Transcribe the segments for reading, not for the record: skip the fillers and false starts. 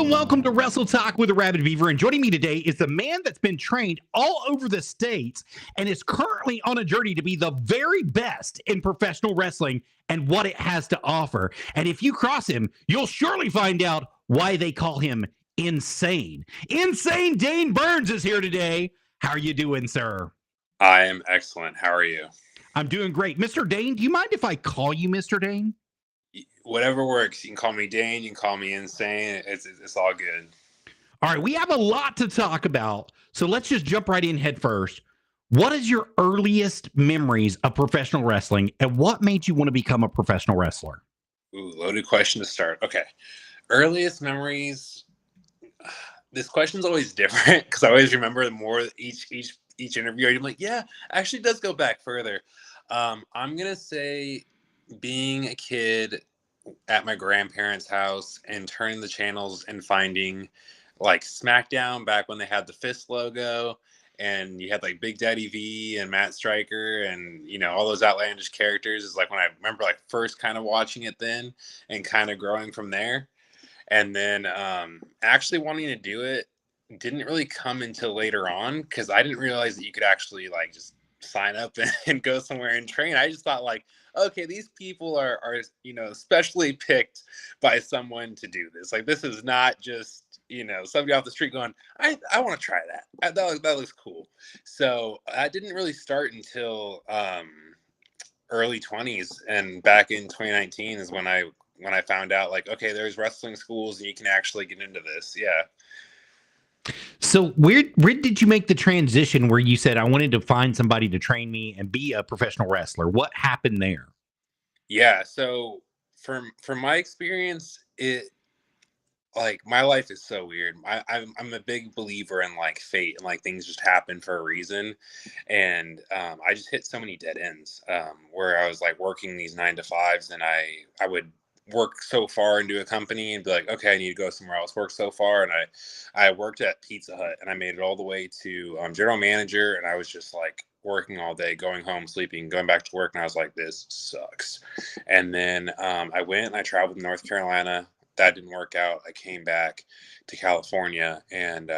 and welcome to Wrestle Talk with Arabbidb3aver. And joining me today is the man that's been trained all over the states and is currently on a journey to be the very best in professional wrestling and what it has to offer. And if you cross him, you'll surely find out why they call him insane. Insane Dane Burns is here today. How are you doing, sir? I am excellent. How are you? I'm doing great. Mr. Dane, do you mind if I call you Mr. Dane? Whatever works. You can call me Dane. You can call me Insane. It's all good. All right, we have a lot to talk about, so let's just jump right in head first. What is your earliest memories of professional wrestling, and what made you want to become a professional wrestler? Ooh, loaded question to start. Okay. Earliest memories. This question's always different because I always remember more each interview. I'm like, yeah, actually it does go back further. I'm going to say being a kid at my grandparents' house and turning the channels and finding like SmackDown back when they had the fist logo and you had like Big Daddy V and Matt Stryker and, you know, all those outlandish characters is like when I remember like first kind of watching it then and kind of growing from there. And then actually wanting to do it didn't really come until later on because I didn't realize that you could actually like just sign up and go somewhere and train. I just thought like, okay, these people are you know, specially picked by someone to do this. Like this is not just, you know, somebody off the street going, I want to try that. That looks cool. So I didn't really start until early 20s, and back in 2019 is when I found out like, okay, there's wrestling schools and you can actually get into this. Yeah. So where did you make the transition where you said, I wanted to find somebody to train me and be a professional wrestler? What happened there? Yeah. So from my experience, it like my life is so weird. I'm a big believer in like fate and like things just happen for a reason. And I just hit so many dead ends where I was like working these 9 to 5s and I would work so far into a company and be like, okay, I need to go somewhere else, work so far. And I worked at Pizza Hut and I made it all the way to general manager. And I was just like working all day, going home, sleeping, going back to work. And I was like, this sucks. And then I went and I traveled to North Carolina. That didn't work out. I came back to California and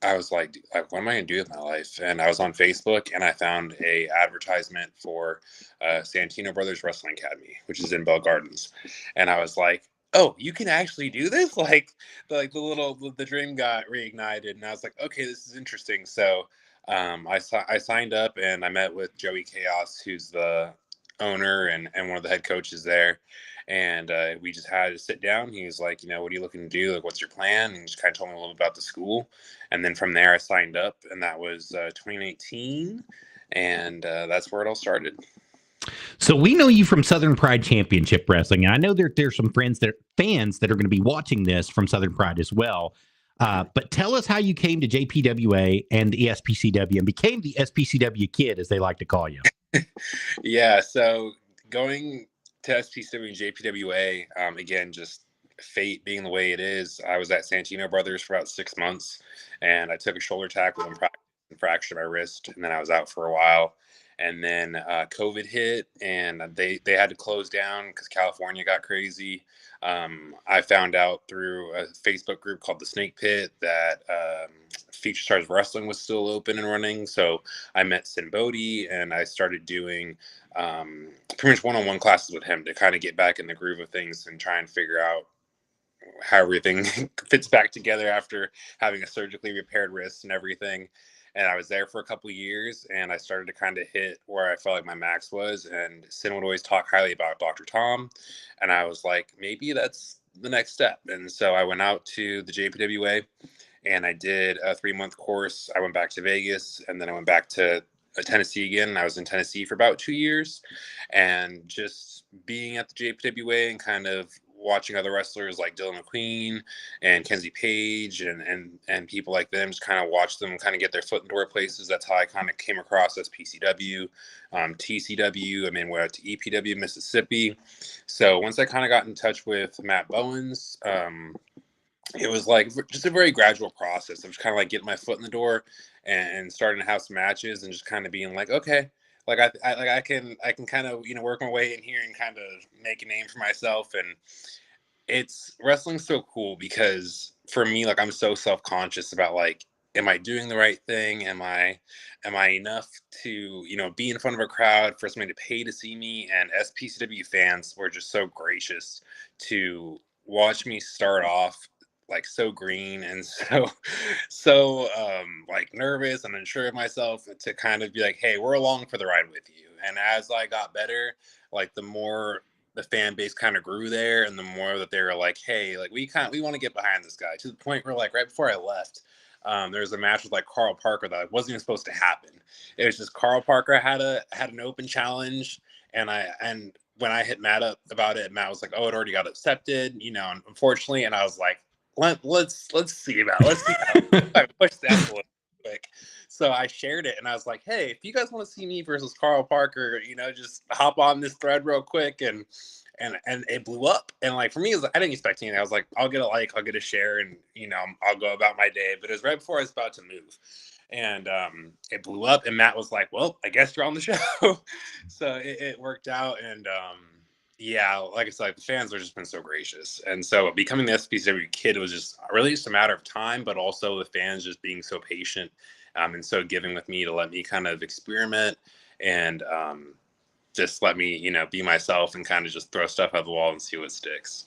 I was like, what am I going to do with my life? And I was on Facebook and I found a advertisement for Santino Brothers Wrestling Academy, which is in Bell Gardens. And I was like, oh, you can actually do this? Like the dream got reignited. And I was like, okay, this is interesting. So I signed up and I met with Joey Chaos, who's the owner and one of the head coaches there. And we just had to sit down. He was like, you know, what are you looking to do? Like, what's your plan? And just kind of told me a little bit about the school. And then from there, I signed up, and that was 2018. And that's where it all started. So we know you from Southern Pride Championship Wrestling. And I know there's some fans that are going to be watching this from Southern Pride as well. But tell us how you came to JPWA and the SPCW and became the SPCW kid, as they like to call you. Yeah. So going to SPCW and JPWA, again, just fate being the way it is. I was at Santino Brothers for about 6 months, and I took a shoulder tackle and fractured my wrist, and then I was out for a while. And then COVID hit, and they had to close down because California got crazy. I found out through a Facebook group called the Snake Pit that Feature Stars Wrestling was still open and running. So I met Sin Bodhi, and I started doing pretty much one-on-one classes with him to kind of get back in the groove of things and try and figure out how everything fits back together after having a surgically repaired wrist and everything. And I was there for a couple of years, and I started to kind of hit where I felt like my max was. And Sin would always talk highly about Dr. Tom, and I was like, maybe that's the next step. And so I went out to the JPWA, and I did a 3-month course. I went back to Vegas, and then I went back to Tennessee again. And I was in Tennessee for about 2 years, and just being at the JPWA and kind of watching other wrestlers like Dylan McQueen and Kenzie Page and people like them, just kind of watch them kind of get their foot in door places. That's how I kind of came across as PCW, TCW. I mean, we're out to EPW, Mississippi. So once I kind of got in touch with Matt Bowens, it was like just a very gradual process. I was kind of like getting my foot in the door and starting to have some matches and just kind of being like, okay, like I can kind of, you know, work my way in here and kind of make a name for myself. And it's wrestling's so cool because for me, like, I'm so self-conscious about, like, am I doing the right thing? Am I enough to, be in front of a crowd for somebody to pay to see me? And SPCW fans were just so gracious to watch me start off like so green and so like nervous and unsure of myself, to kind of be like, hey, we're along for the ride with you. And as I got better, like, the more the fan base kind of grew there, and the more that they were like, hey, like, we want to get behind this guy, to the point where, like, right before I left, there was a match with like Carl Parker that wasn't even supposed to happen. It was just Carl Parker had an open challenge, and when I hit Matt up about it, Matt was like, "Oh, it already got accepted," unfortunately. And I was like, let's see about let's see how I push that a little quick. So I shared it, and I was like, "Hey, if you guys want to see me versus Carl Parker, just hop on this thread real quick." And it blew up. And, like, for me, I didn't expect anything. I was like, I'll get a like, I'll get a share, and I'll go about my day. But it was right before I was about to move, and it blew up. And Matt was like, "Well, I guess you're on the show." So it worked out. And yeah, like I said, the fans have just been so gracious. And so becoming the SPCW kid was just really just a matter of time, but also the fans just being so patient, and so giving with me to let me kind of experiment, and just let me, be myself, and kind of just throw stuff at the wall and see what sticks.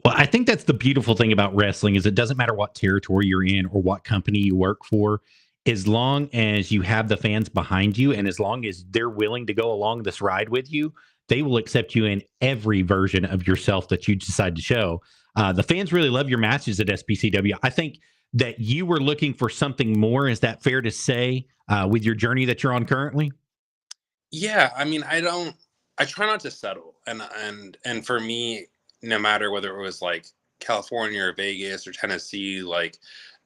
Well, I think that's the beautiful thing about wrestling is it doesn't matter what territory you're in or what company you work for, as long as you have the fans behind you and as long as they're willing to go along this ride with you, they will accept you in every version of yourself that you decide to show. The fans really love your matches at SPCW. I think that you were looking for something more. Is that fair to say, with your journey that you're on currently? Yeah, I mean, I try not to settle. And for me, no matter whether it was like California or Vegas or Tennessee, like,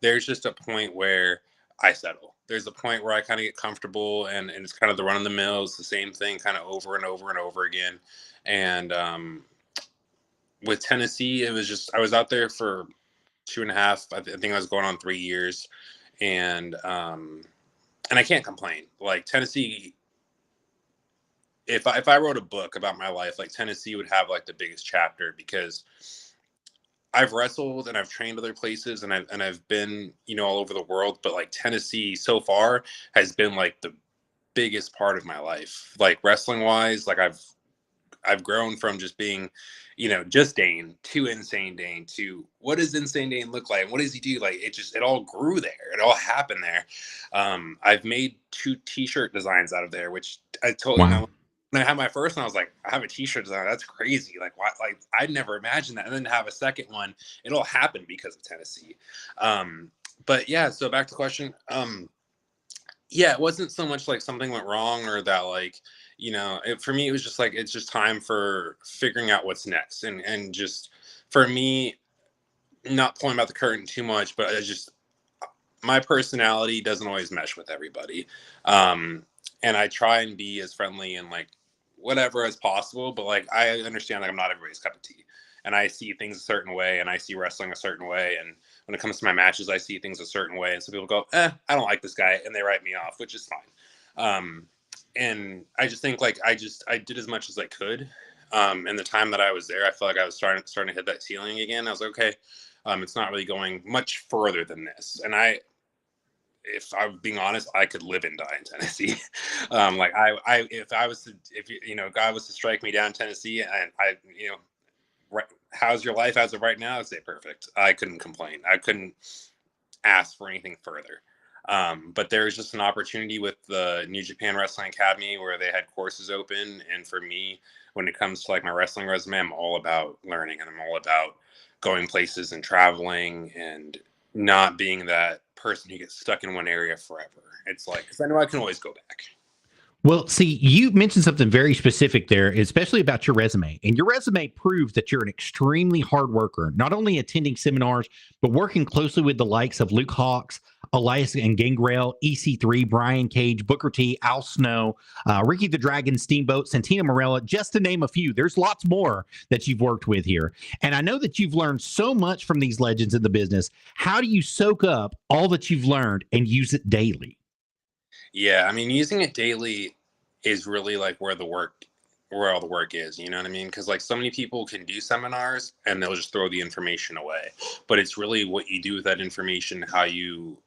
there's just a point where I settle. There's a point where I kind of get comfortable, and it's kind of the run of the mill. It's the same thing kind of over and over and over again. And with Tennessee, it was just, I was out there for 2.5, I think I was going on 3 years. And I can't complain. Like, Tennessee, if I wrote a book about my life, like, Tennessee would have like the biggest chapter, because I've wrestled and I've trained other places, and I've been, all over the world, but like, Tennessee so far has been like the biggest part of my life, like, wrestling wise. Like, I've grown from just being, just Dane, to Insane Dane, to what does Insane Dane look like? What does he do? Like, it all grew there. It all happened there. I've made 2 t-shirt designs out of there, which I totally Wow. know. When I had my first one, I was like, I have a t-shirt design. That's crazy. Like, why? Like, I'd never imagined that. And then to have a second one, it all happened because of Tennessee. But yeah, so back to the question. Yeah, it wasn't so much like something went wrong, or that, like, for me, it was just like, it's just time for figuring out what's next. And just, for me, not pulling out the curtain too much, but it's just, my personality doesn't always mesh with everybody. And I try and be as friendly and, like, whatever as possible, but, like, I understand, like, I'm not everybody's cup of tea, and I see things a certain way, and I see wrestling a certain way. And when it comes to my matches, I see things a certain way. And so people go, I don't like this guy, and they write me off, which is fine. And I just think, like, I did as much as I could. And the time that I was there, I felt like I was starting to hit that ceiling again. I was like, okay, it's not really going much further than this. And if I'm being honest, I could live and die in Tennessee. Like, if God was to strike me down in Tennessee, and how's your life as of right now? I'd say perfect. I couldn't complain. I couldn't ask for anything further. But there was just an opportunity with the New Japan Wrestling Academy, where they had courses open. And for me, when it comes to, like, my wrestling resume, I'm all about learning, and I'm all about going places and traveling, and not being that person who gets stuck in one area forever. It's like, because I know I can always go back. Well, see, you mentioned something very specific there, especially about your resume. And your resume proves that you're an extremely hard worker, not only attending seminars, but working closely with the likes of Luke Hawks, Elias and Gangrel, EC3, Brian Cage, Booker T, Al Snow, Ricky the Dragon, Steamboat, Santina Morella, just to name a few. There's lots more that you've worked with here. And I know that you've learned so much from these legends in the business. How do you soak up all that you've learned and use it daily? Yeah, I mean, using it daily is really, like, where the work all the work is, you know what I mean? Because like so many people can do seminars and they'll just throw the information away, but it's really what you do with that information, how you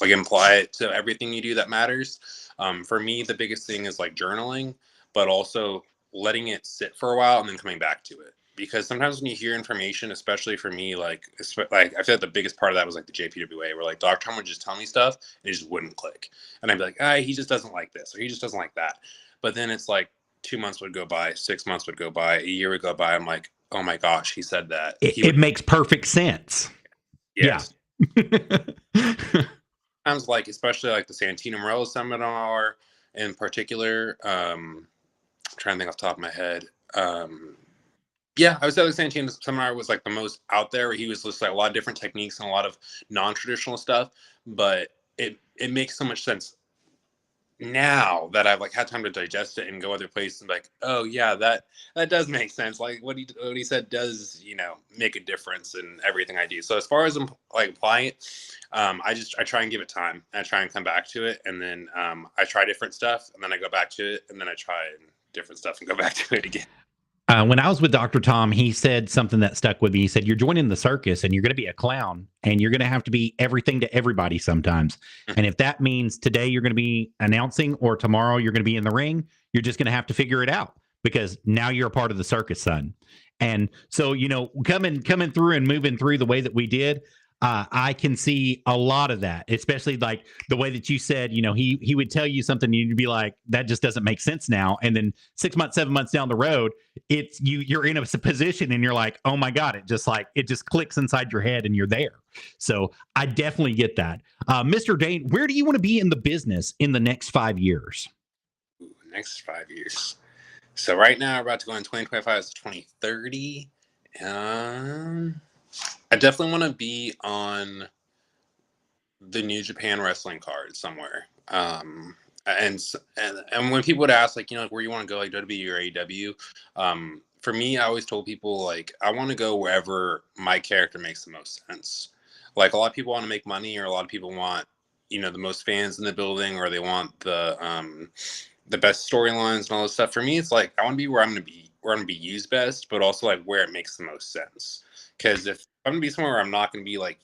like apply it to everything you do that matters. For me, the biggest thing is like journaling, but also letting it sit for a while and then coming back to it. Because sometimes when you hear information, especially for me, like I feel like the biggest part of that was like the JPWA, where like Dr. Tom would just tell me stuff and it just wouldn't click. And I'd be like, he just doesn't like this, or he just doesn't like that. But then it's like 2 months would go by, 6 months would go by, a year would go by. I'm like, oh my gosh, he said that. It makes perfect sense. Yes. Yeah. Sounds like, especially like the Santino Morello seminar in particular. I'm trying to think off the top of my head. Yeah, I would say the Santino seminar was like the most out there. He was just like a lot of different techniques and a lot of non-traditional stuff, but it makes so much sense now that I've like had time to digest it and go other places and be like, oh yeah, that does make sense. Like what he said does, make a difference in everything I do. So as far as like applying it, I try and give it time. I try and come back to it, and then I try different stuff, and then I go back to it, and then I try different stuff and go back to it again. When I was with Dr. Tom, he said something that stuck with me. He said, you're joining the circus and you're going to be a clown, and you're going to have to be everything to everybody sometimes. And if that means today you're going to be announcing or tomorrow you're going to be in the ring, you're just going to have to figure it out, because now you're a part of the circus, son. And so, coming through and moving through the way that we did, I can see a lot of that, especially like the way that you said, he would tell you something and you'd be like, that just doesn't make sense now. And then 6 months, 7 months down the road, it's you're in a position and you're like, oh my God, it just clicks inside your head and you're there. So I definitely get that. Mr. Dane, where do you want to be in the business in the next 5 years? Next 5 years. So right now we're about to go in 2025 to 2030. I definitely want to be on the New Japan Wrestling card somewhere. And when people would ask, like, where you want to go, like WWE or AEW, for me, I always told people, like, I want to go wherever my character makes the most sense. Like, a lot of people want to make money, or a lot of people want, the most fans in the building, or they want the best storylines and all this stuff. For me, it's like, I want to be where I'm going to be used best, but also like where it makes the most sense. Because if I'm gonna be somewhere where I'm not gonna be like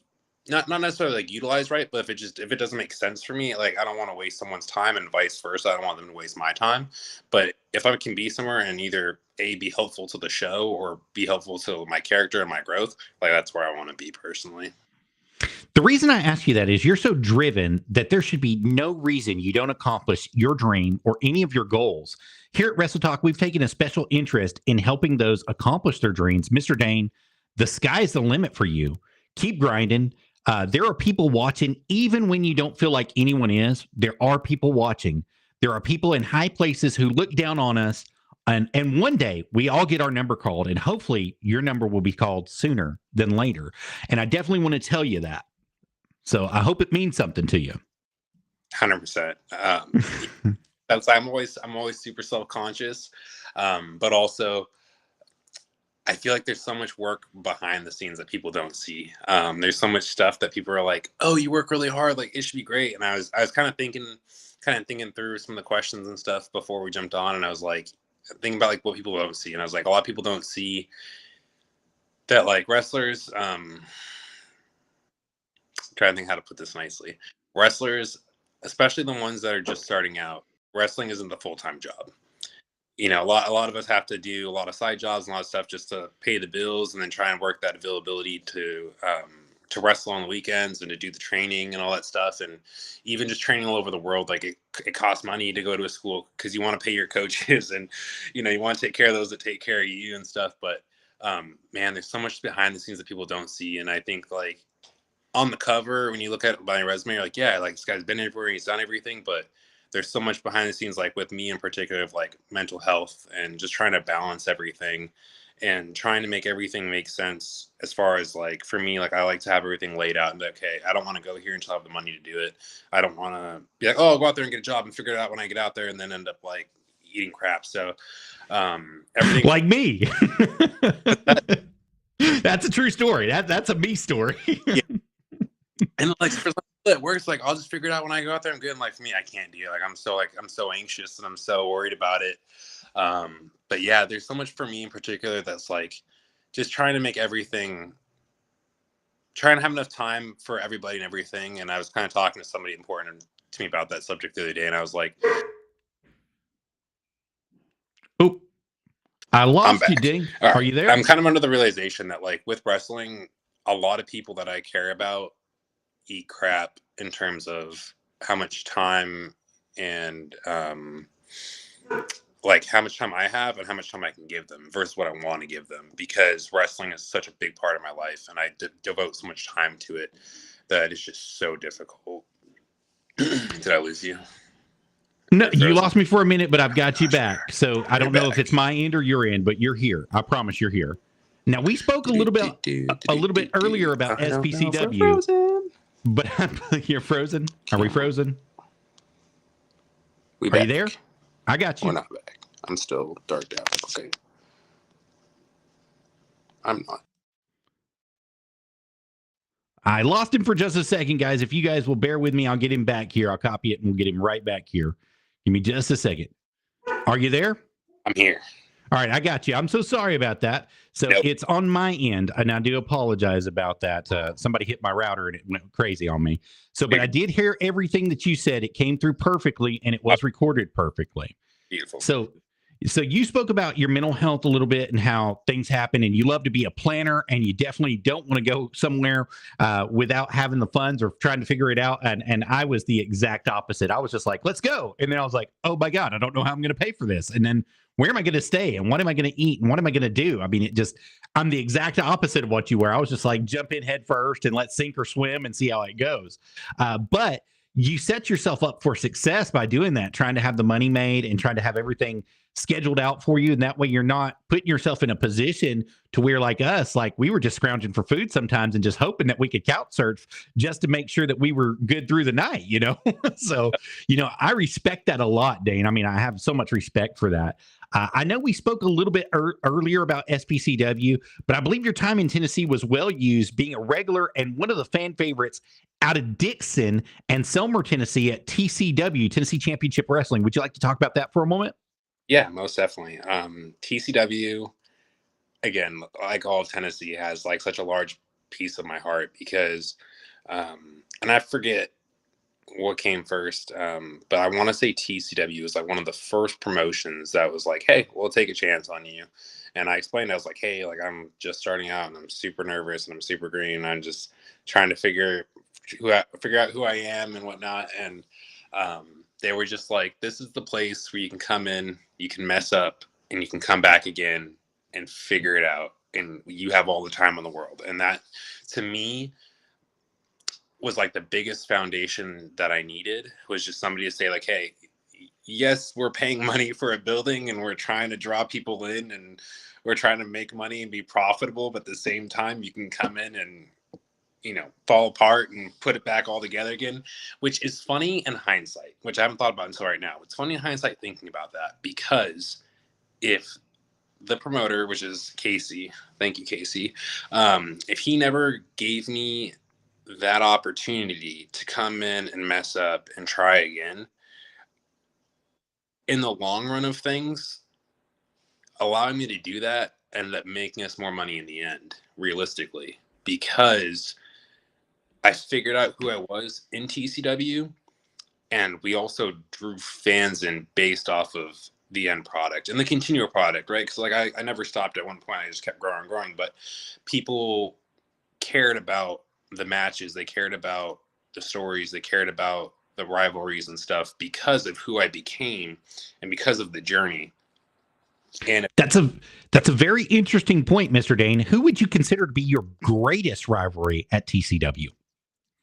not necessarily like utilized right, but if it doesn't make sense for me, like I don't want to waste someone's time, and vice versa. I don't want them to waste my time. But if I can be somewhere and either be helpful to the show or be helpful to my character and my growth, like that's where I want to be personally. The reason I ask you that is you're so driven that there should be no reason you don't accomplish your dream or any of your goals. Here at Wrestle Talk, we've taken a special interest in helping those accomplish their dreams. Mr. Dane, the sky's the limit for you. Keep grinding. There are people watching, even when you don't feel like anyone is. There are people watching. There are people in high places who look down on us. And one day we all get our number called, and hopefully your number will be called sooner than later. And I definitely want to tell you that. So I hope it means something to you. 100%. I'm always super self-conscious, but also I feel like there's so much work behind the scenes that people don't see. There's so much stuff that people are like, "Oh, you work really hard. Like it should be great." And I was kind of thinking through some of the questions and stuff before we jumped on, and I was like thinking about like what people don't see, and I was like, a lot of people don't see that like wrestlers. Trying to think how to put this nicely. Wrestlers, especially the ones that are just starting out, wrestling isn't the full-time job. A lot of us have to do a lot of side jobs and a lot of stuff just to pay the bills, and then try and work that availability to wrestle on the weekends and to do the training and all that stuff. And even just training all over the world, like it costs money to go to a school because you want to pay your coaches and, you want to take care of those that take care of you and stuff. But man, there's so much behind the scenes that people don't see. And I think like on the cover, when you look at my resume, you're like, yeah, like this guy's been everywhere, he's done everything, but there's so much behind the scenes, like with me in particular, of like mental health and just trying to balance everything and trying to make everything make sense. As far as like, for me, like I like to have everything laid out and be, okay, I don't want to go here until I have the money to do it. I don't want to be like, oh, I'll go out there and get a job and figure it out when I get out there, and then end up like eating crap. So everything like me. That's a true story. That's a me story. Yeah. And like for some it works. Like, I'll just figure it out when I go out there. I'm good. And, like, for me, I can't do it. I'm so anxious and I'm so worried about it. But yeah, there's so much for me in particular that's like just trying to make everything, trying to have enough time for everybody and everything. And I was kind of talking to somebody important to me about that subject the other day, and I was like, "Oh, I lost you, Ding. Right. Are you there?" I'm kind of under the realization that, like, with wrestling, a lot of people that I care about eat crap in terms of how much time and like how much time I have and how much time I can give them versus what I want to give them, because wrestling is such a big part of my life and I devote so much time to it that it's just so difficult. Did I lose you? No, you lost me for a minute, but I've got you back. So I don't know if it's my end or your end, but you're here. I promise you're here. Now, we spoke a little bit earlier about SPCW, but you're frozen. Are we frozen? Are you there? I got you. We're not back. I'm still darked out. Okay. I'm not. I lost him for just a second, guys. If you guys will bear with me, I'll get him back here. I'll copy it and we'll get him right back here. Give me just a second. Are you there? I'm here. All right, I got you. I'm so sorry about that. So It's on my end, and I do apologize about that. Somebody hit my router and it went crazy on me. So, but I did hear everything that you said. It came through perfectly, and it was recorded perfectly. Beautiful. So you spoke about your mental health a little bit and how things happen, and you love to be a planner, and you definitely don't want to go somewhere without having the funds or trying to figure it out. And I was the exact opposite. I was just like, let's go. And then I was like, oh my God, I don't know how I'm going to pay for this. And then where am I going to stay? And what am I going to eat? And what am I going to do? I mean, I'm the exact opposite of what you were. I was just like, jump in head first and let sink or swim and see how it goes. But you set yourself up for success by doing that, trying to have the money made and trying to have everything scheduled out for you. And that way you're not putting yourself in a position to where, like us, like we were just scrounging for food sometimes and just hoping that we could couch surf just to make sure that we were good through the night, you know? So, I respect that a lot, Dane. I mean, I have so much respect for that. I know we spoke a little bit earlier about SPCW, but I believe your time in Tennessee was well used, being a regular and one of the fan favorites out of Dixon and Selmer, Tennessee at TCW, Tennessee Championship Wrestling. Would you like to talk about that for a moment? Yeah, most definitely. TCW, again, like all of Tennessee, has like such a large piece of my heart because, and I forget what came first, but I want to say TCW was like one of the first promotions that was like, hey, we'll take a chance on you. And I explained, I was like, hey, like I'm just starting out and I'm super nervous and I'm super green and I'm just trying to figure out who I am and whatnot. And they were just like, this is the place where you can come in, you can mess up, and you can come back again and figure it out. And you have all the time in the world. And that, to me, was like the biggest foundation that I needed, was just somebody to say like, hey, yes, we're paying money for a building and we're trying to draw people in and we're trying to make money and be profitable. But at the same time, you can come in and, fall apart and put it back all together again, which is funny in hindsight, which I haven't thought about until right now. It's funny in hindsight thinking about that, because if the promoter, which is Casey, thank you, Casey, if he never gave me that opportunity to come in and mess up and try again, in the long run of things, allowing me to do that ended up making us more money in the end, realistically, because I figured out who I was in TCW, and we also drew fans in based off of the end product and the continual product, right? Because like I never stopped at one point. I just kept growing, but people cared about the matches, they cared about the stories, they cared about the rivalries and stuff because of who I became and because of the journey. And that's a very interesting point, Mr. Dane. Who would you consider to be your greatest rivalry at TCW?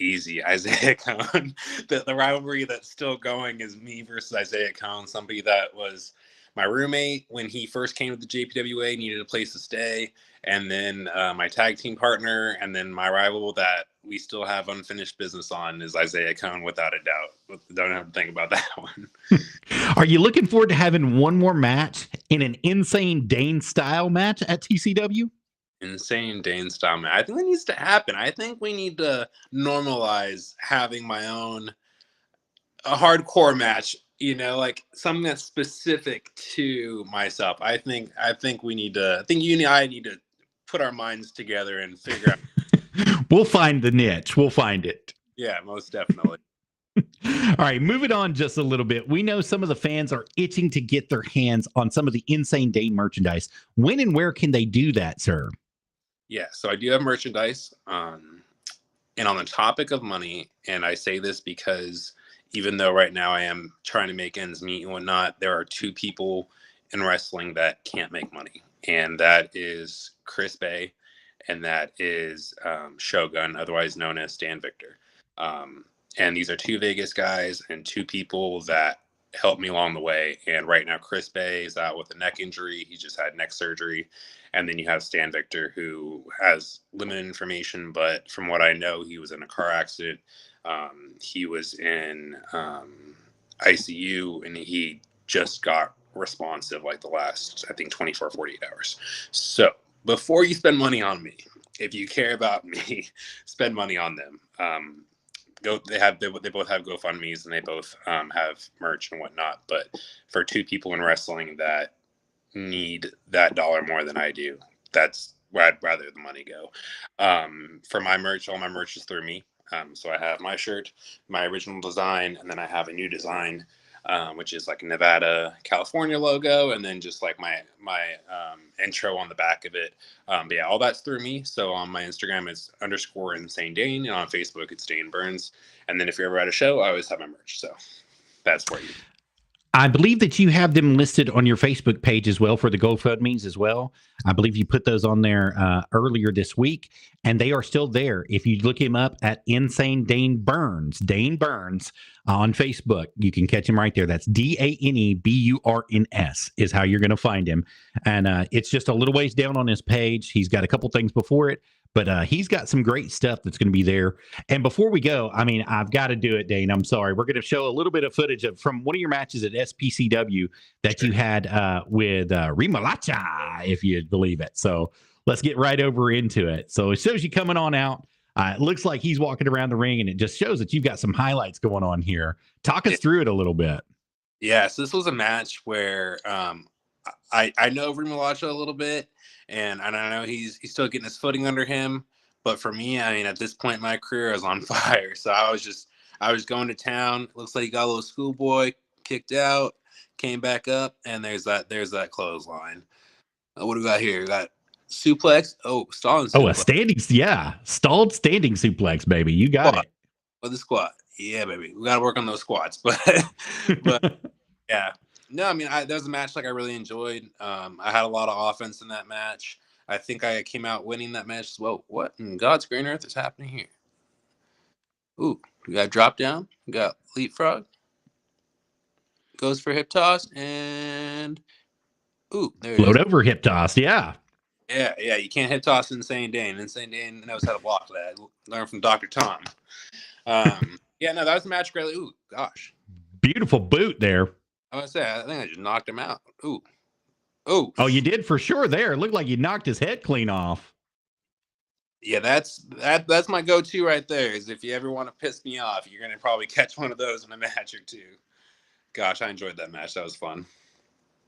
Easy, Isaiah Cohn. The rivalry that's still going is me versus Isaiah Cohn, somebody that was my roommate when he first came to the JPWA, needed a place to stay, and then my tag team partner, and then my rival that we still have unfinished business on is Isaiah Cohn, without a doubt. Don't have to think about that one. Are you looking forward to having one more match in an Insane Dane style match at TCW? Insane Dane style match. I think that needs to happen. I think we need to normalize having my own a hardcore match, like something that's specific to myself. I think we need to, I think you and I need to put our minds together and figure out. We'll find the niche. We'll find it. Yeah, most definitely. All right, moving on just a little bit. We know some of the fans are itching to get their hands on some of the Insane Dane merchandise. When and where can they do that, sir? Yeah, so I do have merchandise. And on the topic of money, and I say this because even though right now I am trying to make ends meet and whatnot, there are two people in wrestling that can't make money. And that is Chris Bay, and that is Shogun, otherwise known as Stan Victor. And these are two Vegas guys and two people that helped me along the way. And right now, Chris Bay is out with a neck injury. He just had neck surgery. And then you have Stan Victor, who has limited information, but from what I know, he was in a car accident. He was in ICU, and he just got responsive like the last, I think, 24, 48 hours. So before you spend money on me, if you care about me, spend money on them. They both have GoFundMes, and they both have merch and whatnot. But for two people in wrestling that need that dollar more than I do, that's where I'd rather the money go. For my merch, all my merch is through me. So I have my shirt, my original design, and then I have a new design, which is like a Nevada, California logo, and then just like my intro on the back of it. But yeah, all that's through me. So on my Instagram, it's _Insane Dane, and on Facebook, it's Dane Burns. And then if you're ever at a show, I always have my merch. So that's where you. I believe that you have them listed on your Facebook page as well for the GoFundMes as well. I believe you put those on there earlier this week, and they are still there. If you look him up at Insane Dane Burns on Facebook, you can catch him right there. That's DaneBurns is how you're going to find him. And it's just a little ways down on his page. He's got a couple things before it, but he's got some great stuff that's going to be there. And before we go, I mean, I've got to do it, Dane. I'm sorry. We're going to show a little bit of footage from one of your matches at SPCW that you had with Remolacha, if you believe it. So let's get right over into it. So it shows you coming on out. It looks like he's walking around the ring, and it just shows that you've got some highlights going on here. Talk us through it a little bit. Yeah, so this was a match where I know Remolacha a little bit, and I know he's still getting his footing under him. But for me, I mean, at this point in my career, I was on fire. So I was going to town. Looks like he got a little schoolboy, kicked out, came back up, and there's that clothesline. What do we got here? We got suplex. Oh, stalling suplex. Oh, a stalled standing suplex, baby. You got it. With the squat. Yeah, baby. We got to work on those squats. But yeah. No, I mean, that was a match like I really enjoyed. I had a lot of offense in that match. I think I came out winning that match as well. What in God's green earth is happening here? Ooh, we got drop down. We got leapfrog. Goes for hip toss, and ooh, there it is. Float over hip toss, yeah. Yeah, you can't hip toss Insane Dane. Insane Dane knows how to block that. Learn from Dr. Tom. Yeah, no, that was a match greatly. Ooh, gosh. Beautiful boot there. I was gonna say, I think I just knocked him out. Ooh. Oh, you did for sure there. It looked like you knocked his head clean off. Yeah, that's my go-to right there, is if you ever want to piss me off, you're going to probably catch one of those in a match or two. Gosh, I enjoyed that match. That was fun.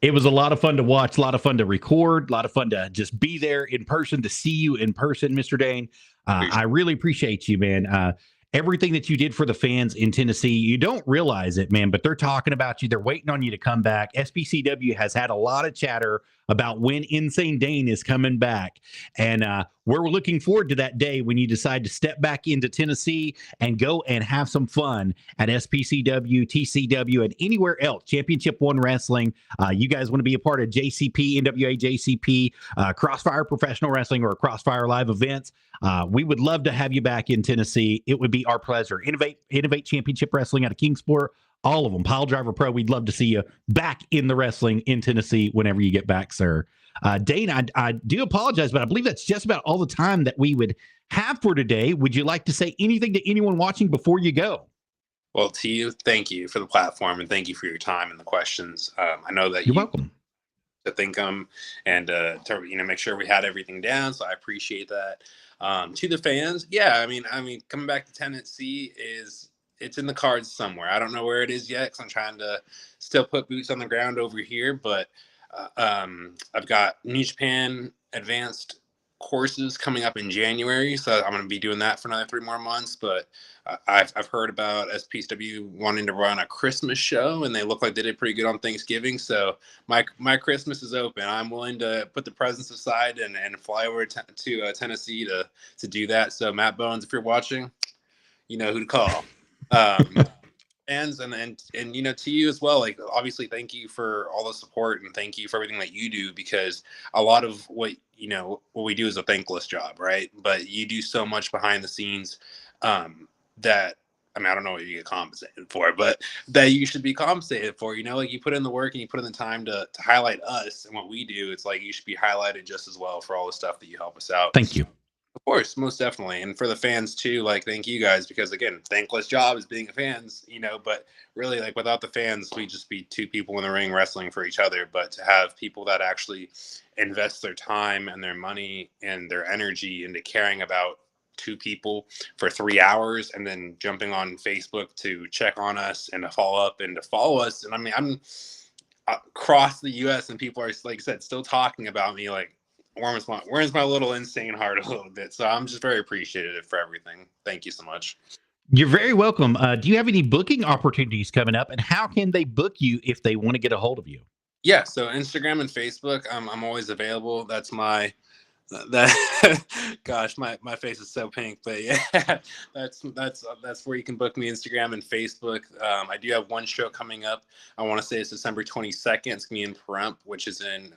It was a lot of fun to watch, a lot of fun to record, a lot of fun to just be there in person, to see you in person, Mr. Dane. I really appreciate you, man. Everything that you did for the fans in Tennessee, you don't realize it, man, but they're talking about you. They're waiting on you to come back. SPCW has had a lot of chatter about when Insane Dane is coming back. And we're looking forward to that day when you decide to step back into Tennessee and go and have some fun at SPCW, TCW, and anywhere else. Championship One Wrestling. You guys want to be a part of JCP, NWA JCP, Crossfire Professional Wrestling, or Crossfire Live events. We would love to have you back in Tennessee. It would be our pleasure. Innovate Championship Wrestling out of Kingsport. All of them. Pile Driver Pro, we'd love to see you back in the wrestling in Tennessee whenever you get back, sir. Dane, I do apologize, but I believe that's just about all the time that we would have for today. Would you like to say anything to anyone watching before you go? Well, to you, thank you for the platform, and thank you for your time and the questions. I know that You're welcome. to thank them and to make sure we had everything down. So I appreciate that. To the fans, yeah, I mean, coming back to Tennessee it's in the cards somewhere. I don't know where it is yet because I'm trying to still put boots on the ground over here. But I've got New Japan Advanced courses coming up in January, so I'm going to be doing that for another 3 more months. But I've heard about SPCW wanting to run a Christmas show, and they look like they did pretty good on Thanksgiving. So my Christmas is open. I'm willing to put the presents aside and fly over to Tennessee to do that. So Matt Bones, if you're watching, you know who to call. Fans and to you as well, like, obviously thank you for all the support and thank you for everything that you do, because a lot of what we do is a thankless job, right? But you do so much behind the scenes that, I mean, I don't know what you get compensated for, but that you should be compensated for. Like, you put in the work and you put in the time to highlight us and what we do. It's like you should be highlighted just as well for all the stuff that you help us out. Thank you. Of course, most definitely. And for the fans too, like, thank you guys, because again, thankless job is being fans, but really, like, without the fans, we'd just be 2 people in the ring wrestling for each other. But to have people that actually invest their time and their money and their energy into caring about 2 people for 3 hours and then jumping on Facebook to check on us and to follow up and to follow us. And I mean, I'm across the US and people are, like I said, still talking about me, like, warms my little insane heart a little bit. So I'm just very appreciative for everything. Thank you so much. You're very welcome. Do you have any booking opportunities coming up, and how can they book you if they want to get a hold of you? Yeah, so Instagram and Facebook, I'm always available. That's gosh, my face is so pink, but yeah, that's where you can book me, Instagram and Facebook. I do have one show coming up. I want to say it's December 22nd. It's gonna be in Pahrump, which is in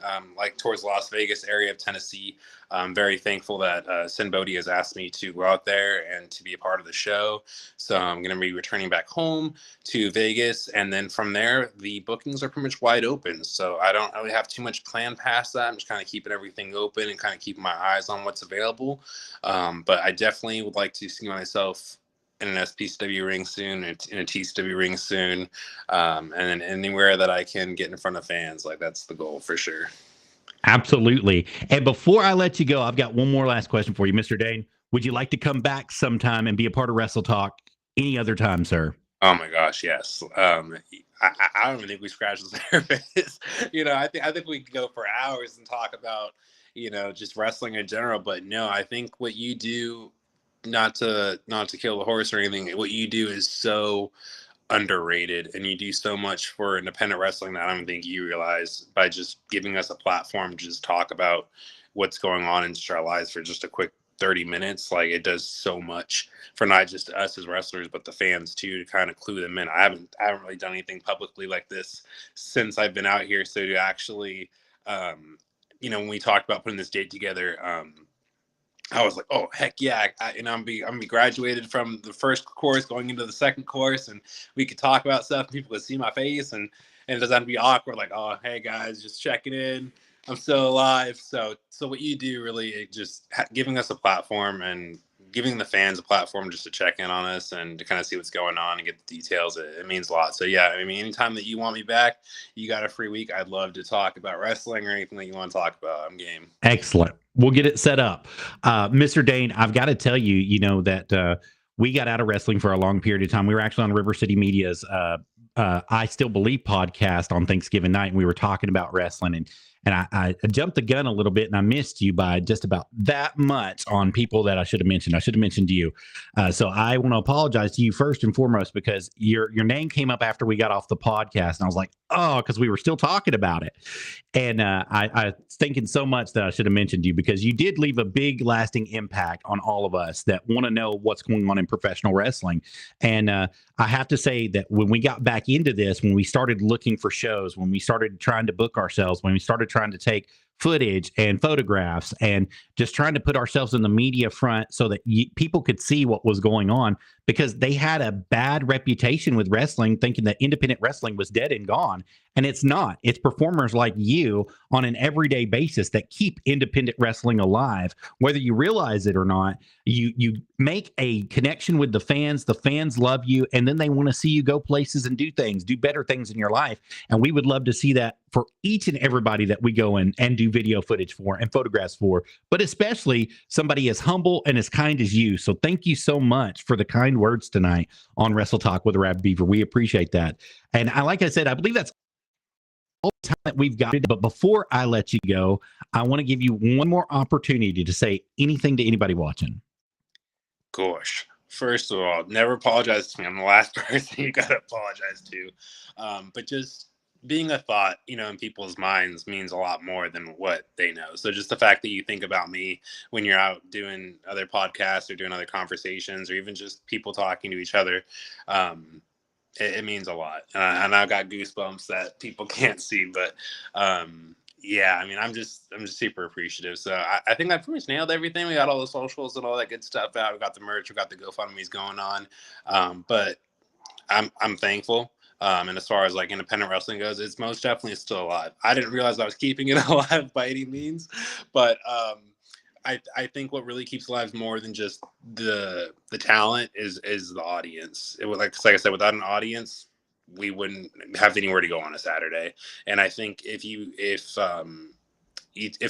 towards Las Vegas area of Tennessee. I'm very thankful that Sin Bodhi has asked me to go out there and to be a part of the show. So I'm going to be returning back home to Vegas. And then from there, the bookings are pretty much wide open. So I don't really have too much planned past that. I'm just kind of keeping everything open and kind of keeping my eyes on what's available. But I definitely would like to see myself in an SPCW ring soon, in a TCW ring soon. And then anywhere that I can get in front of fans, like, that's the goal for sure. Absolutely. And before I let you go, I've got one more last question for you, Mr. Dane. Would you like to come back sometime and be a part of Wrestle Talk any other time, sir? Oh my gosh, yes. I don't even think we scratched the surface. I think we could go for hours and talk about, just wrestling in general. But no, I think what you do, not to kill the horse or anything, what you do is so underrated, and you do so much for independent wrestling that I don't think you realize, by just giving us a platform to just talk about what's going on in our lives for just a quick 30 minutes. Like, it does so much for not just us as wrestlers, but the fans too, to kind of clue them in. I haven't really done anything publicly like this since I've been out here. So to actually, when we talked about putting this date together, I was like, oh, heck yeah. I'm be graduated from the first course going into the second course, and we could talk about stuff and people could see my face, and it doesn't have to be awkward. Like, oh, hey guys, just checking in. I'm still alive. So what you do really, just giving us a platform and giving the fans a platform just to check in on us and to kind of see what's going on and get the details. It means a lot. So yeah, I mean, anytime that you want me back, you got a free week. I'd love to talk about wrestling or anything that you want to talk about. I'm game. Excellent. We'll get it set up. Mr. Dane, I've got to tell you, that we got out of wrestling for a long period of time. We were actually on River City Media's I Still Believe podcast on Thanksgiving night, and we were talking about wrestling, and I jumped the gun a little bit, and I missed you by just about that much on people that I should have mentioned. I should have mentioned you. So I want to apologize to you first and foremost, because your name came up after we got off the podcast, and I was like, oh, because we were still talking about it. And I was thinking so much that I should have mentioned you, because you did leave a big lasting impact on all of us that want to know what's going on in professional wrestling. And I have to say that when we got back into this, when we started looking for shows, when we started trying to book ourselves, when we started trying to take footage and photographs and just trying to put ourselves in the media front so that people could see what was going on, because they had a bad reputation with wrestling, thinking that independent wrestling was dead and gone. And it's not. It's performers like you on an everyday basis that keep independent wrestling alive, whether you realize it or not. You make a connection with the fans. The fans love you, and then they want to see you go places and do things, do better things in your life. And we would love to see that for each and everybody that we go in and do video footage for and photographs for, but especially somebody as humble and as kind as you. So thank you so much for the kind words tonight on Wrestle Talk with Arabbidb3aver. We appreciate that. And like I said, I believe that's all the time that we've got. But before I let you go, I want to give you one more opportunity to say anything to anybody watching. Gosh, first of all, never apologize to me. I'm the last person you got to apologize to. But just being a thought, in people's minds means a lot more than what they know. So just the fact that you think about me when you're out doing other podcasts or doing other conversations, or even just people talking to each other, it means a lot. And I've got goosebumps that people can't see, but yeah, I'm just super appreciative. So I think I pretty much nailed everything. We got all the socials and all that good stuff out. We got the merch, we got the GoFundMe's going on. But I'm thankful. And as far as like independent wrestling goes, it's most definitely still alive. I didn't realize I was keeping it alive by any means, but I think what really keeps alive more than just the talent is the audience. It would, like I said, without an audience, we wouldn't have anywhere to go on a Saturday. And I think if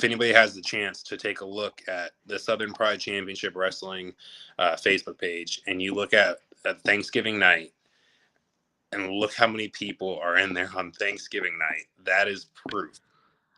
anybody has the chance to take a look at the Southern Pride Championship Wrestling Facebook page, and you look at Thanksgiving night, and look how many people are in there on Thanksgiving night, that is proof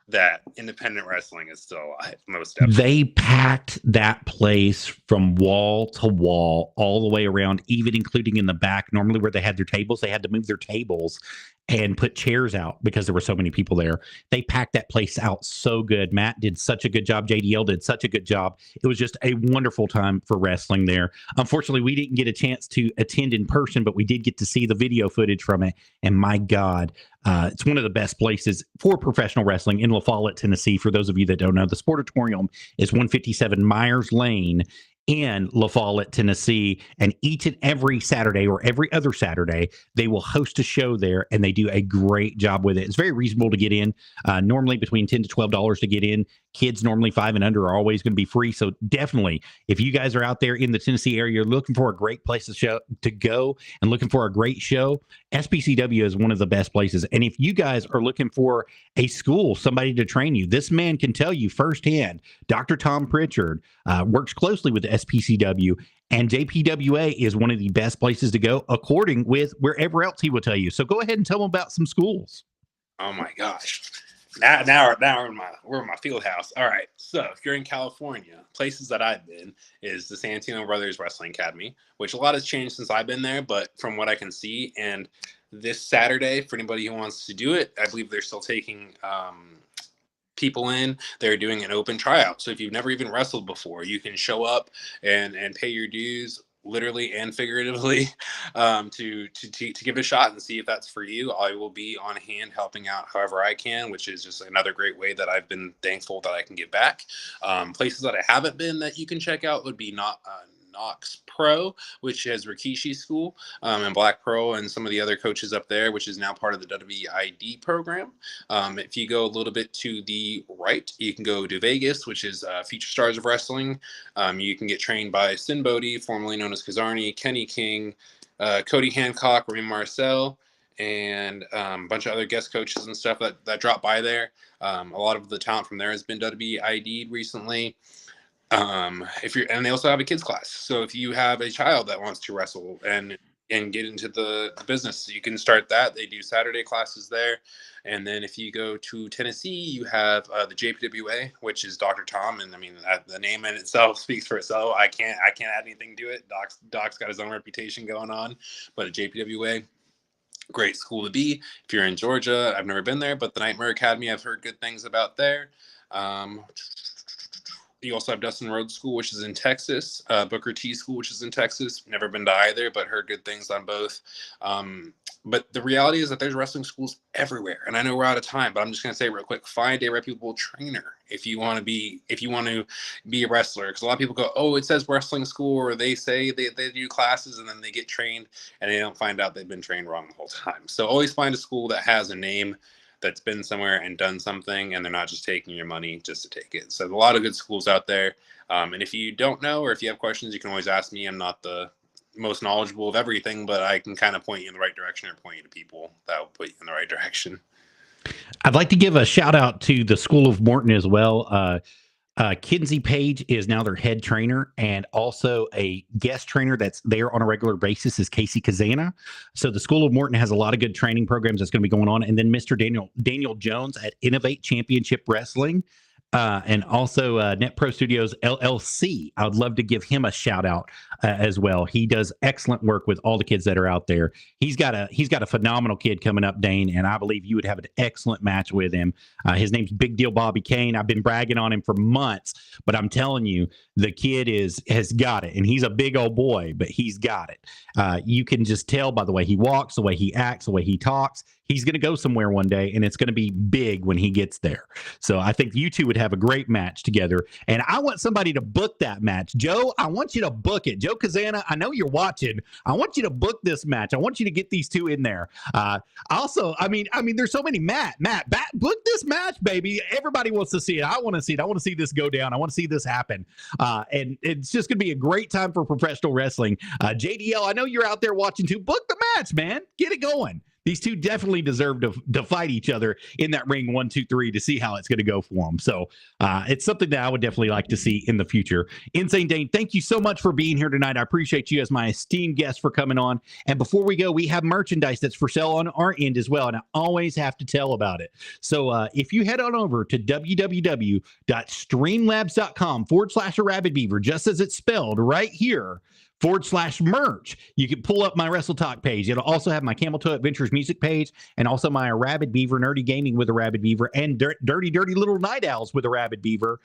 that independent wrestling is still alive, most definitely. They packed that place from wall to wall, all the way around, even including in the back. Normally where they had their tables, they had to move their tables and put chairs out because there were so many people there. They packed that place out so good. Matt did such a good job. JDL did such a good job. It was just a wonderful time for wrestling there. Unfortunately, we didn't get a chance to attend in person, but we did get to see the video footage from it. And my God, it's one of the best places for professional wrestling in La Follette, Tennessee. For those of you that don't know, the Sportatorium is 157 Myers Lane in La Follette, Tennessee. And each and every Saturday, or every other Saturday, they will host a show there, and they do a great job with it. It's very reasonable to get in, normally between $10 to $12 to get in. Kids normally 5 and under are always going to be free. So definitely, if you guys are out there in the Tennessee area, you're looking for a great place to go and looking for a great show, SPCW is one of the best places. And if you guys are looking for a school, somebody to train you, this man can tell you firsthand. Dr. Tom Pritchard works closely with the SPCW, and JPWA is one of the best places to go, according with wherever else he will tell you. So go ahead and tell him about some schools. Oh my gosh. Now we're in my field house. All right. So if you're in California, places that I've been is the Santino Brothers Wrestling Academy, which a lot has changed since I've been there, but from what I can see, and this Saturday, for anybody who wants to do it, I believe they're still taking people in. They're doing an open tryout. So if you've never even wrestled before, you can show up and pay your dues, literally and figuratively, to give it a shot and see if that's for you. I will be on hand helping out however I can, which is just another great way that I've been thankful that I can give back. Places that I haven't been that you can check out would be Knox Pro, which has Rikishi's school, and Black Pro and some of the other coaches up there, which is now part of the WID program. If you go a little bit to the right, you can go to Vegas, which is Future Stars of Wrestling. You can get trained by Sin Bodhi, formerly known as Kazarni, Kenny King, Cody Hancock, Raheem Marcel, and a bunch of other guest coaches and stuff that drop by there. A lot of the talent from there has been WID'd recently. And they also have a kids class. So if you have a child that wants to wrestle and get into the business, you can start that. They do Saturday classes there. And then if you go to Tennessee, you have the JPWA, which is Dr. Tom. And the name in itself speaks for itself. I can't add anything to it. Doc's got his own reputation going on, but a JPWA, great school to be. If you're in Georgia, I've never been there, but the Nightmare Academy, I've heard good things about there. You also have Dustin Rhodes School, which is in Texas. Booker T School, which is in Texas. Never been to either, but heard good things on both. But the reality is that there's wrestling schools everywhere. And I know we're out of time, but I'm just going to say real quick, find a reputable trainer if you want to be a wrestler. Because a lot of people go, oh, it says wrestling school, or they say they do classes and then they get trained and they don't find out they've been trained wrong the whole time. So always find a school that has a name, that's been somewhere and done something, and they're not just taking your money just to take it. So a lot of good schools out there. And if you don't know, or if you have questions, you can always ask me. I'm not the most knowledgeable of everything, but I can kind of point you in the right direction, or point you to people that will put you in the right direction. I'd like to give a shout out to the School of Morton as well. Kinsey Page is now their head trainer, and also a guest trainer that's there on a regular basis is Casey Kazana. So the School of Morton has a lot of good training programs that's going to be going on. And then Mr. Daniel Jones at Innovate Championship Wrestling. And also Net Pro Studios LLC. I would love to give him a shout out as well. He does excellent work with all the kids that are out there. He's got a phenomenal kid coming up, Dane, and I believe you would have an excellent match with him. His name's Big Deal Bobby Kane. I've been bragging on him for months, but I'm telling you, the kid has got it, and he's a big old boy, but he's got it. You can just tell by the way he walks, the way he acts, the way he talks. He's going to go somewhere one day, and it's going to be big when he gets there. So I think you two would have a great match together, and I want somebody to book that match. Joe, I want you to book it. Joe Kazana, I know you're watching. I want you to book this match. I want you to get these two in there. Also, I mean, there's so many. Matt, book this match, baby. Everybody wants to see it. I want to see it. I want to see this go down. I want to see this happen. And it's just going to be a great time for professional wrestling. JDL, I know you're out there watching too. Book the match, man. Get it going. These two definitely deserve to fight each other in that ring 1, 2, 3 to see how it's going to go for them. So it's something that I would definitely like to see in the future. Insane Dane, thank you so much for being here tonight. I appreciate you as my esteemed guest for coming on. And before we go, we have merchandise that's for sale on our end as well. And I always have to tell about it. So if you head on over to www.streamlabs.com/Arabbidb3aver, just as it's spelled right here, /merch. You can pull up my Wrestle Talk page. It'll also have my Camel Toe Adventures music page, and also my Arabbidb3aver Nerdy Gaming with Arabbidb3aver, and Dirty Little Night Owls with Arabbidb3aver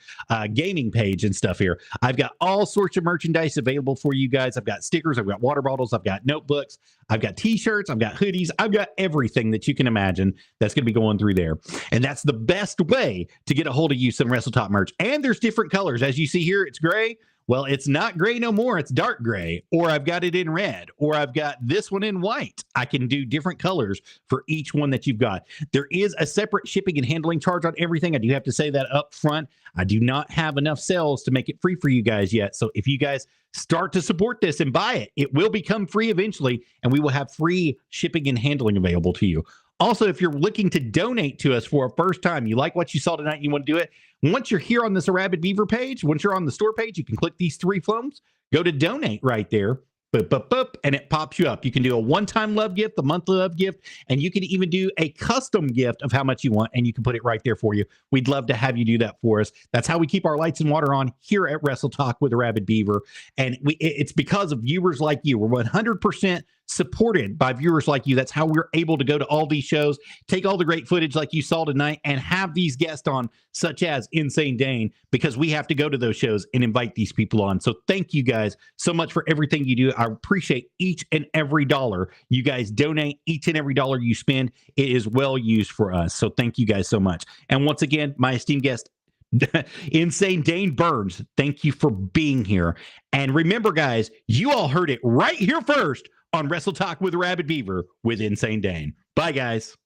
gaming page and stuff here. I've got all sorts of merchandise available for you guys. I've got stickers, I've got water bottles, I've got notebooks, I've got t-shirts, I've got hoodies, I've got everything that you can imagine that's going to be going through there. And that's the best way to get a hold of you some Wrestle Talk merch. And there's different colors. As you see here, it's gray. Well, it's not gray no more. It's dark gray, or I've got it in red, or I've got this one in white. I can do different colors for each one that you've got. There is a separate shipping and handling charge on everything. I do have to say that up front. I do not have enough sales to make it free for you guys yet. So if you guys start to support this and buy it, it will become free eventually, and we will have free shipping and handling available to you. Also, if you're looking to donate to us for a first time, you like what you saw tonight and you want to do it, once you're here on this Arabbidb3aver page, once you're on the store page, you can click these 3 thumbs, go to donate right there, and it pops you up. You can do a one-time love gift, a monthly love gift, and you can even do a custom gift of how much you want, and you can put it right there for you. We'd love to have you do that for us. That's how we keep our lights and water on here at Wrestle Talk with Arabbidb3aver, and it's because of viewers like you. We're 100% supported by viewers like you. That's how we're able to go to all these shows, take all the great footage like you saw tonight, and have these guests on, such as Insane Dane, because we have to go to those shows and invite these people on. So thank you guys so much for everything you do. I appreciate each and every dollar you guys donate. Each and every dollar you spend, it is well used for us. So thank you guys so much. And once again, my esteemed guest, Insane Dane Burns, thank you for being here. And remember, guys, you all heard it right here first on Wrestle Talk with Arabbidb3aver with Insane Dane. Bye, guys.